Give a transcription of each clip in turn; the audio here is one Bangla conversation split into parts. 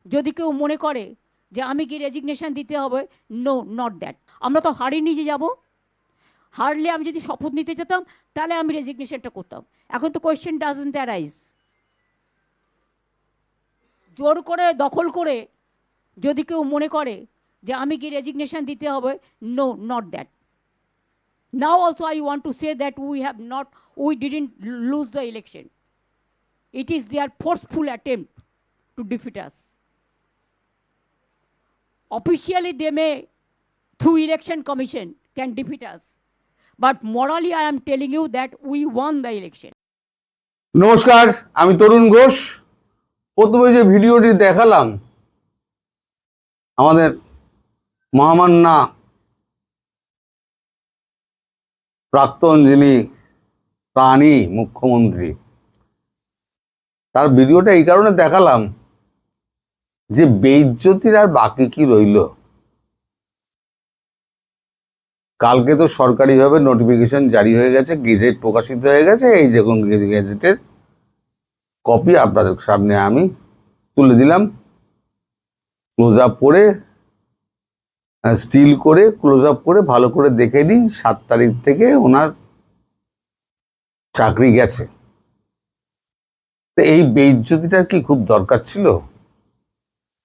যদি কেউ মনে করে যে আমি কি রেজিগনেশন দিতে হবে, নো, নট দ্যাট। আমরা তো হারিয়ে নিয়ে যাব। হারলে আমি যদি শপথ নিতে যেতাম তাহলে আমি রেজিগনেশনটা করতাম। এখন তো কোয়েশ্চেন ডাজন্ট অ্যারাইজ। জোর করে দখল করে যদি কেউ মনে করে যে আমি কি রেজিগনেশন দিতে হবে, no, not that. Now also I want to say that we didn't lose the election. It is their forceful attempt to defeat us. Officially they may, through election commission, can defeat us. But morally I am telling you that we won the election. নমস্কার, আমি তরুণ ঘোষ। প্রথমে যে ভিডিওটি দেখালাম আমাদের মহামান্না প্রাক্তন যিনি প্রাণী মুখ্যমন্ত্রী, তার ভিডিওটা এই কারণে দেখালাম যে বেইজ্জতির আর বাকি কি রইল। কালকে তো সরকারিভাবে নোটিফিকেশন জারি হয়ে গেছে, গেজেট প্রকাশিত হয়ে গেছে। এই যে কোন গেজেটের কপি আপনাদের সামনে আমি তুলে দিলাম। ক্লোজ আপ করে, স্টিল করে, ক্লোজ আপ করে ভালো করে দেখে নিন। 7 তারিখ থেকে ওনার চাকরি গেছে। তো এই বেইজ্জতিটার কি খুব দরকার ছিল?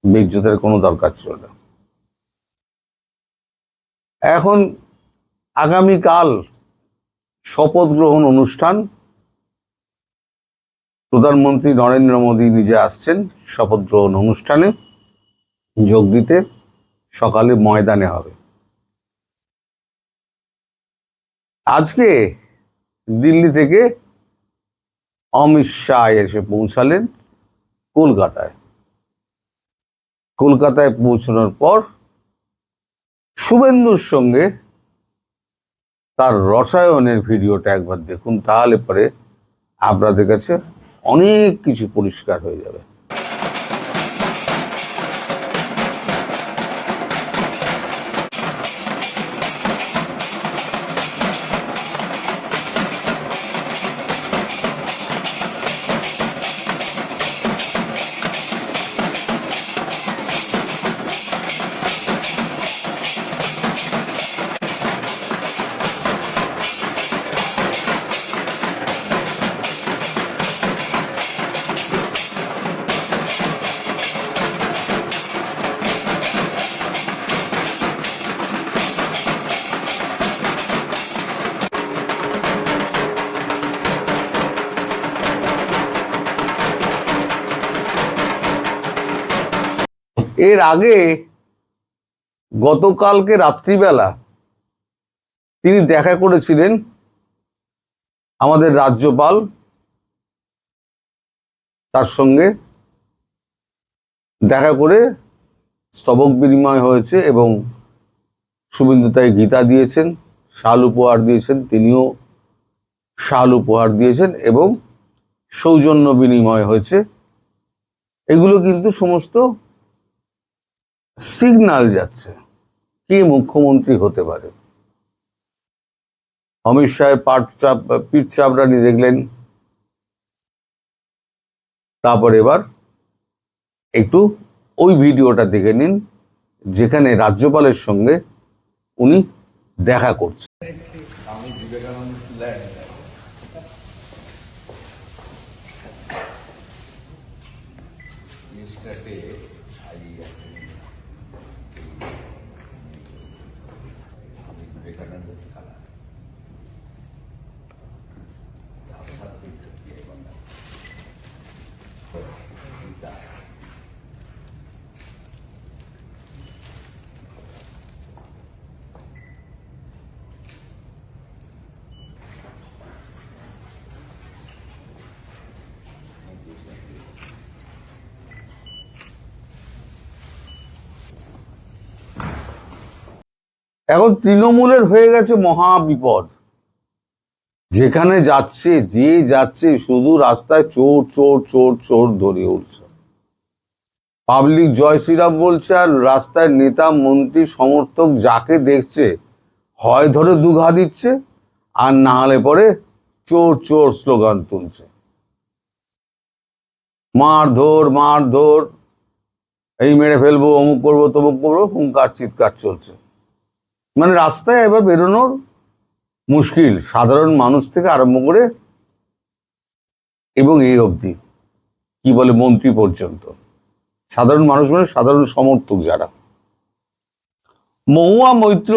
বেইজ্জতির কোনো দরকার ছিল না। এখন আগামীকাল শপথ গ্রহণ অনুষ্ঠান। প্রধানমন্ত্রী নরেন্দ্র মোদী নিজে আসছেন শপথ গ্রহণ অনুষ্ঠানে যোগ দিতে। সকালে ময়দানে হবে। আজকে দিল্লি থেকে অমিত শাহ এসে পৌঁছালেন কলকাতায়। কলকাতায় পৌঁছানোর পর শুভেন্দুর সঙ্গে তার রসায়নের ভিডিওটা একবার দেখুন, তাহলে পরে আপনাদের কাছে অনেক কিছু পরিষ্কার হয়ে যাবে। এর আগে গতকালকে রাত্রিবেলা তিনি দেখা করেছিলেন আমাদের রাজ্যপাল, তার সঙ্গে দেখা করে স্তবক বিনিময় হয়েছে এবং শুভেন্দু তাই গীতা দিয়েছেন, শাল উপহার দিয়েছেন, তিনিও শাল উপহার দিয়েছেন এবং সৌজন্য বিনিময় হয়েছে। এগুলো কিন্তু সমস্ত সিগন্যাল যাচ্ছে কে মুখ্যমন্ত্রী হতে পারে। অমিত শাহের পিঠ চাপড়ানি দেখলেন। তারপর এবার একটু ওই ভিডিওটা দেখে নিন যেখানে রাজ্যপালের সঙ্গে উনি দেখা করছেন। এখন তৃণমূলের হয়ে গেছে মহা বিপদ। যেখানে যাচ্ছে, যে যাচ্ছে শুধু রাস্তায় চোর চোর চোর চোর ধরে উঠছে। পাবলিক জয় শ্রীরাম বলছে, আর রাস্তায় নেতা মন্ত্রী সমর্থক যাকে দেখছে হয় ধরে দুঘা দিচ্ছে, আর না হলে পরে চোর চোর স্লোগান তুলছে। মারধর মারধর, এই মেরে ফেলবো, অমুক করবো, তমুক করবো, হুঙ্কার চিৎকার চলছে। মানে রাস্তায় এবার বেরোনোর মুশকিল, সাধারণ মানুষ থেকে আরম্ভ করে এবং এই অবধি কি বলে মন্ত্রী পর্যন্ত। সাধারণ মানুষ মানে সাধারণ সমর্থক যারা। মহুয়া মৈত্র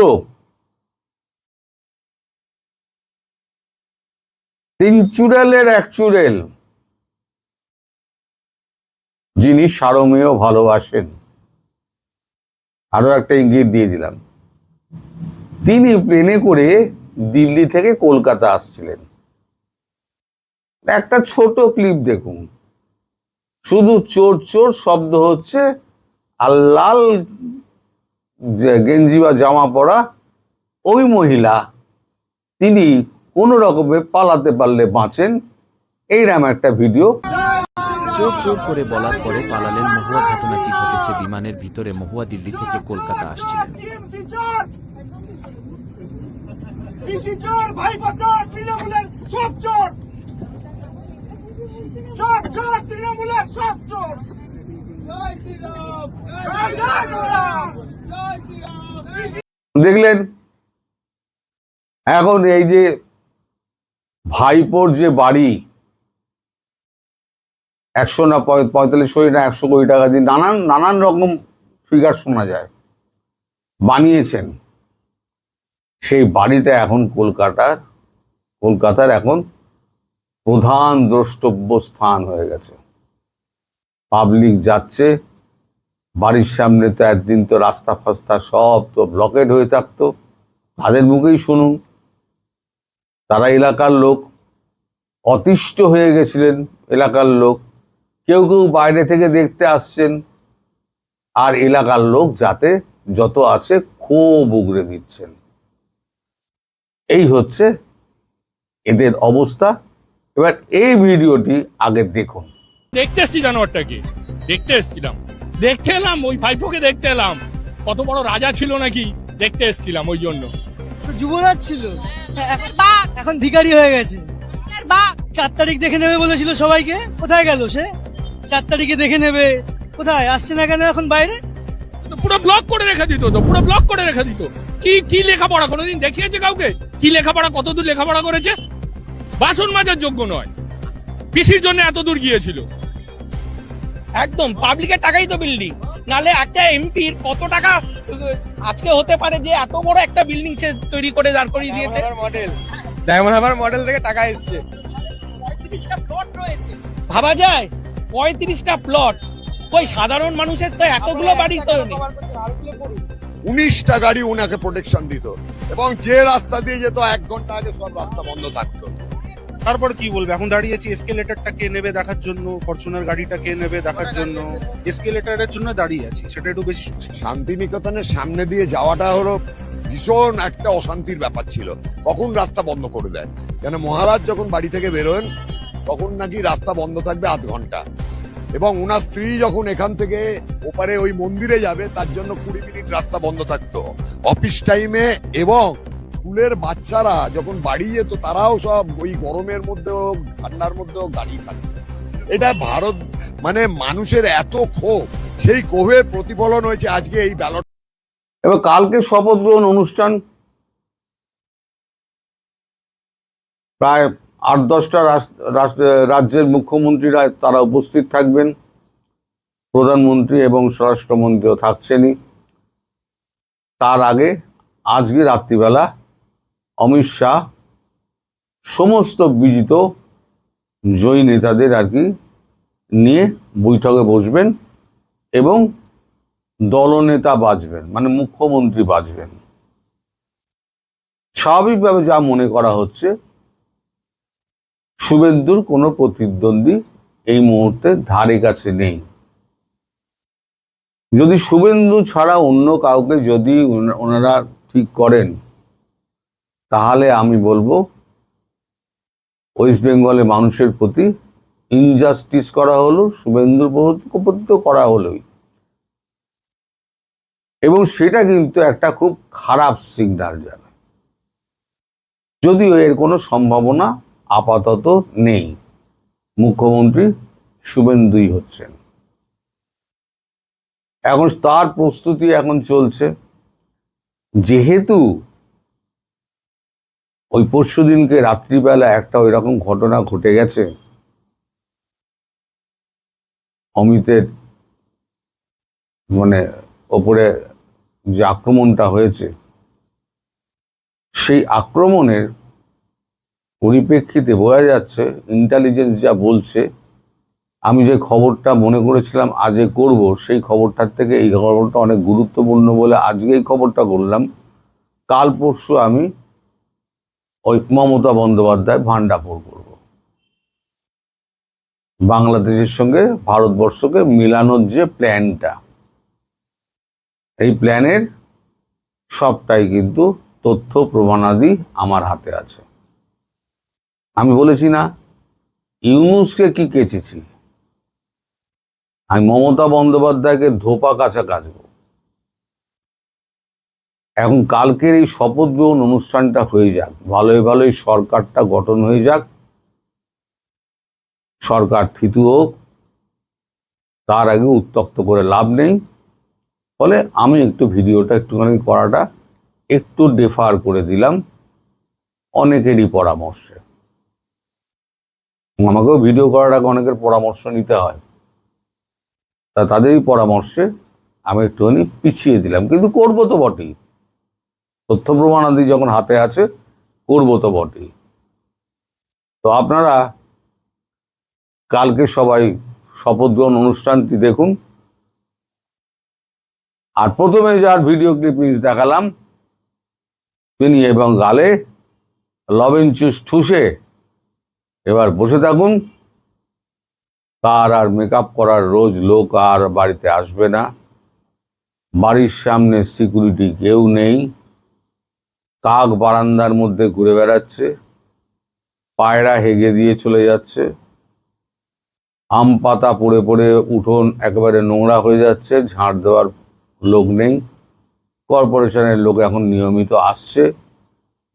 3 চুড়েলের 1 চুড়েল, যিনি সারমেয় ভালোবাসেন। আরো একটা ইঙ্গিত দিয়ে দিলাম, তিনি প্লেনে করে দিল্লি থেকে কলকাতা আসছিলেন। একটা ছোট ক্লিপ দেখুন, শুধু চোর চোর শব্দ হচ্ছে, আর লাল গেঞ্জি বা জামা পরা ওই মহিলা, তিনি কোনো রকমে পালাতে পারলে বাঁচেন, এইরকম একটা ভিডিও। চোর চোর করে বলার পরে পালালেন মহুয়া। ঘটনাটি ঘটেছে বিমানের ভিতরে। মহুয়া দিল্লি থেকে কলকাতা আসছিলেন। দেখলেন, এখন এই যে ভাইপোর যে বাড়ি 100 না 45 কোটি না 100 কোটি টাকা দিয়ে নানান রকম ফিগার শোনা যায়, বানিয়েছেন। সেই বাড়িটা এখন কলকাতার এখন প্রধান দ্রষ্টব্য স্থান হয়ে গেছে। পাবলিক যাচ্ছে, বাড়ির সামনে তো একদিন তো রাস্তা ফাস্তা সব তো ব্লকেড হয়ে থাকতো, তাদের মুখেই শুনুন। তারা এলাকার লোক, অতিষ্ঠ হয়ে গেছিলেন এলাকার লোক, কেউ কেউ বাইরে থেকে দেখতে আসছেন, আর এলাকার লোক যাতে যত আছে ক্ষোভ উগরে দিচ্ছেন। এই হচ্ছে এদের অবস্থা। এবার এই ভিডিওটি আগে দেখুন। দেখতে এসছি জানোয়ারটাকে, দেখতে এসছিলাম, দেখতে এলাম ওই ভাইপোকে দেখতে এলাম, কত বড় রাজা ছিল নাকি, দেখতে এসছিলাম ওই জন্য। যুবরাজ ছিল, এখন ভিখারি হয়ে গেছে। 4 তারিখ দেখে নেবে বলেছিল সবাইকে, কোথায় গেল সে? 4 তারিখে দেখে নেবে, কোথায় আসছে না কেন এখন বাইরে? তো পুরো ব্লক করে রেখে দিত, তো পুরো ব্লক করে রেখে দিত। কি লেখাপড়া কোনোদিন দেখিয়েছে কাউকে? কি লেখাপড়া, কতদূর লেখাপড়া করেছে? বাসন মাজার যোগ্য নয়, পিসির জন্য এত দূর গিয়েছিল। একদম পাবলিকের টাকাই তো বিল্ডিং, নালে একটা এমপির কত টাকা আজকে হতে পারে যে এত বড় একটা বিল্ডিং সে তৈরি করে দাঁড় করিয়ে দিয়েছে। ডায়মন্ড হারবার মডেল থেকে টাকা এসছে। 35টা প্লট রয়েছে, ভাবা যায় 35টা প্লট। ওই সাধারণ মানুষের তো এতগুলো বাড়ি তো নেই। 19টা গাড়ি উনাকে প্রোটেকশন দিত, এবং যে রাস্তা দিয়ে যেত 1 ঘন্টা আগে সব রাস্তা বন্ধ থাকতো। তারপর কি বলবে, এখন দাঁড়িয়েছি এসকেলেটরটা কে নেবে দেখার জন্য, ফরচুনার গাড়িটা কে নেবে দেখার জন্য, এসকেলেটরের জন্য দাঁড়িয়ে আছি, সেটা একটু বেশি। শান্তিনিকেতনের সামনে দিয়ে যাওয়াটা হলো ভীষণ একটা অশান্তির ব্যাপার ছিল, কখন রাস্তা বন্ধ করে দেয়। কেন মহারাজ যখন বাড়ি থেকে বেরোন তখন নাকি রাস্তা বন্ধ থাকবে 1/2 ঘন্টা, এবং উনার স্ত্রী যখন এখান থেকে ওপারে ওই মন্দিরে যাবে তার জন্য 20 মিনিট রাস্তা বন্ধ থাকতো অফিস টাইমে। এবং স্কুলের বাচ্চারা যখন বাড়ি যেত তারাও সব ওই গরমের মধ্যেও ঠান্ডার মধ্যেও দাঁড়িয়ে থাকতো। এটা ভারত, মানে মানুষের এত ক্ষোভ, সেই ক্ষোভের প্রতিফলন হয়েছে আজকে এই ব্যালট। এবার কালকে শপথ গ্রহণ অনুষ্ঠান, প্রায় 8-10টা রাজ্যের মুখ্যমন্ত্রীরা তারা উপস্থিত থাকবেন, প্রধানমন্ত্রী এবং স্বরাষ্ট্রমন্ত্রীও থাকছেনই। তার আগে আজকে রাত্রিবেলা অমিত শাহ সমস্ত বিজিত জয়ী নেতাদের আর কি নিয়ে বৈঠকে বসবেন এবং দলনেতা বাছবেন, মানে মুখ্যমন্ত্রী বাছবেন। স্বাভাবিকভাবে যা মনে করা হচ্ছে, শুভেন্দুর কোনো প্রতিদ্বন্দ্বী এই মুহূর্তে ধারে কাছে নেই। যদি শুভেন্দু ছাড়া অন্য কাউকে যদি ওনারা ঠিক করেন, তাহলে আমি বলবো ওয়েস্ট বেঙ্গলে মানুষের প্রতি ইনজাস্টিস করা হলো, শুভেন্দুর প্রতি তো করা হলোই, এবং সেটা কিন্তু একটা খুব খারাপ সিগন্যাল যাবে। যদিও এর কোনো সম্ভাবনা আপাতত নেই, মুখ্যমন্ত্রী শুভেন্দুই হচ্ছেন। এখন তার প্রস্তুতি এখন চলছে। যেহেতু ওই পরশুদিনকে রাত্রিবেলা একটা ওই রকম ঘটনা ঘটে গেছে, অমিতের মানে ওপরে যে আক্রমণটা হয়েছে, সেই আক্রমণের পরিপ্রেক্ষিতে বোঝা যাচ্ছে ইন্টেলিজেন্স যা বলছে, আমি যে খবরটা মনে করেছিলাম আজকে করব, সেই খবরটার থেকে এই খবরটা অনেক গুরুত্বপূর্ণ বলে আজকে এই খবরটা করলাম। কাল পরশু আমি ওই মমতা বন্দ্যোপাধ্যায় ভান্ডাফোড় করব, বাংলাদেশের সঙ্গে ভারতবর্ষকে মিলানোর যে প্ল্যানটা, এই প্ল্যানের সবটাই কিন্তু তথ্য প্রমাণাদি আমার হাতে আছে। আমি বলেছি না ইউনূসকে কি কেচেছি, আমি মমতা বন্দ্যোপাধ্যায়কে ধোপা কাছা কাচব। এখন কালকের এই শপথ গ্রহণ অনুষ্ঠানটা হয়ে যাক, ভালোই ভালোই সরকারটা গঠন হয়ে যাক, সরকার থিতু হোক, তার আগে উত্তক্ত করে লাভ নেই। ফলে আমি একটু ভিডিওটা একটুখানি করাটা একটু ডেফার করে দিলাম অনেকেরই পরামর্শে। আমাকেও ভিডিও করার আগে অনেকের পরামর্শ নিতে হয়, তা তাদেরই পরামর্শে আমি একটুখানি পিছিয়ে দিলাম, কিন্তু করবো তো বটেই। তথ্য প্রমাণাদি যখন হাতে আছে করবো তো বটেই। তো আপনারা কালকে সবাই শপথ গ্রহণ অনুষ্ঠানটি দেখুন। আর প্রথমে যার ভিডিও ক্লিপিংস দেখালাম, তিনি এবং গালে লবেঞ্চুস ঠুসে এবার বসে থাকুন। তার আর মেকআপ করার রোজ লোক আর বাড়িতে আসবে না, বাড়ির সামনে সিকিউরিটি কেউ নেই, কাক বারান্দার মধ্যে ঘুরে বেড়াচ্ছে, পায়রা হেগে দিয়ে চলে যাচ্ছে, আম পাতা পড়ে পড়ে উঠোন একেবারে নোংরা হয়ে যাচ্ছে, ঝাড় দেওয়ার লোক নেই। কর্পোরেশনের লোক এখন নিয়মিত আসছে,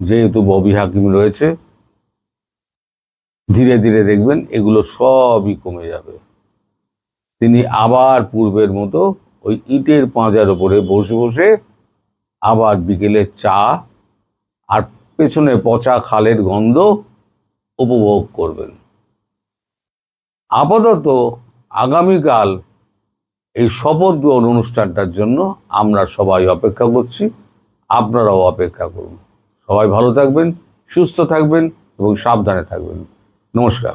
যেহেতু ববি হাকিম রয়েছে। ধীরে ধীরে দেখবেন এগুলো সবই কমে যাবে। তিনি আবার পূর্বের মতো ওই ইটের পাঁজার উপরে বসে বসে আবার বিকেলে চা আর পেছনে পচা খালের গন্ধ উপভোগ করবেন। আপাতত আগামীকাল এই শপথ গ্রহণ অনুষ্ঠানটার জন্য আমরা সবাই অপেক্ষা করছি, আপনারাও অপেক্ষা করুন। সবাই ভালো থাকবেন, সুস্থ থাকবেন এবং সাবধানে থাকবেন। নমস্কার।